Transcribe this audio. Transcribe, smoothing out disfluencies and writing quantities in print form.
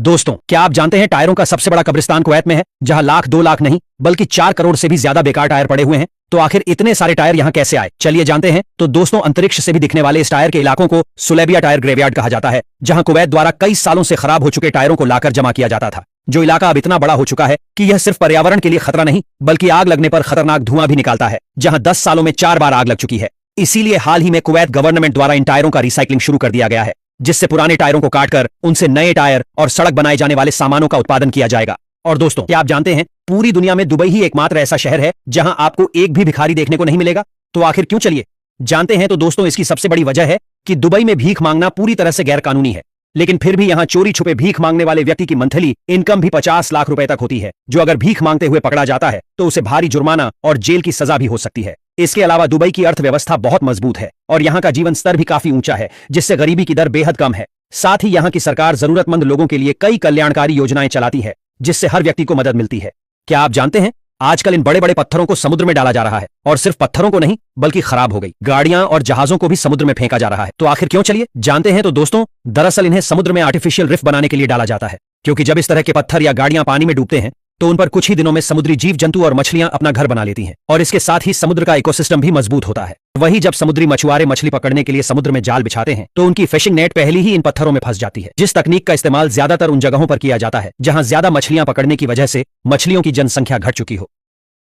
दोस्तों, क्या आप जानते हैं टायरों का सबसे बड़ा कब्रिस्तान कुवैत में है, जहां लाख 2 लाख नहीं बल्कि 4 करोड़ से भी ज्यादा बेकार टायर पड़े हुए हैं। तो आखिर इतने सारे टायर यहां कैसे आए, चलिए जानते हैं। तो दोस्तों, अंतरिक्ष से भी दिखने वाले इस टायर के इलाकों को सुलेबिया टायर ग्रेवयार्ड कहा जाता है, जहां कुवैत द्वारा कई सालों से खराब हो चुके टायरों को लाकर जमा किया जाता था। जो इलाका अब इतना बड़ा हो चुका है कि यह सिर्फ पर्यावरण के लिए खतरा नहीं बल्कि आग लगने पर खतरनाक धुआं भी निकालता है, जहां 10 सालों में 4 बार आग लग चुकी है। इसीलिए हाल ही में कुवैत गवर्नमेंट द्वारा इन टायरों का रिसाइकलिंग शुरू कर दिया गया है, जिससे पुराने टायरों को काटकर उनसे नए टायर और सड़क बनाए जाने वाले सामानों का उत्पादन किया जाएगा। और दोस्तों, क्या आप जानते हैं, पूरी दुनिया में दुबई ही एकमात्र ऐसा शहर है जहां आपको एक भी भिखारी देखने को नहीं मिलेगा। तो आखिर क्यों, चलिए जानते हैं। तो दोस्तों, इसकी सबसे बड़ी वजह है कि दुबई में भीख मांगना पूरी तरह से गैर कानूनी है, लेकिन फिर भी यहां चोरी छुपे भीख मांगने वाले व्यक्ति की मंथली इनकम भी 50 लाख रुपए तक होती है, जो अगर भीख मांगते हुए पकड़ा जाता है तो उसे भारी जुर्माना और जेल की सजा भी हो सकती है। इसके अलावा दुबई की अर्थव्यवस्था बहुत मजबूत है और यहाँ का जीवन स्तर भी काफी ऊंचा है, जिससे गरीबी की दर बेहद कम है। साथ ही यहाँ की सरकार जरूरतमंद लोगों के लिए कई कल्याणकारी योजनाएं चलाती है, जिससे हर व्यक्ति को मदद मिलती है। क्या आप जानते हैं, आजकल इन बड़े बड़े पत्थरों को समुद्र में डाला जा रहा है, और सिर्फ पत्थरों को नहीं बल्कि खराब हो गई गाड़ियां और जहाजों को भी समुद्र में फेंका जा रहा है। तो आखिर क्यों, चलिए जानते हैं। तो दोस्तों, दरअसल इन्हें समुद्र में आर्टिफिशियल रिफ बनाने के लिए डाला जाता है, क्योंकि जब इस तरह के पत्थर या गाड़ियां पानी में डूबते हैं तो उन पर कुछ ही दिनों में समुद्री जीव जंतु और मछलियां अपना घर बना लेती हैं, और इसके साथ ही समुद्र का इकोसिस्टम भी मजबूत होता है। वहीं जब समुद्री मछुआरे मछली पकड़ने के लिए समुद्र में जाल बिछाते हैं तो उनकी फिशिंग नेट पहले ही इन पत्थरों में फंस जाती है, जिस तकनीक का इस्तेमाल ज्यादातर उन जगहों पर किया जाता है जहां ज्यादा मछलियां पकड़ने की वजह से मछलियों की जनसंख्या घट चुकी हो।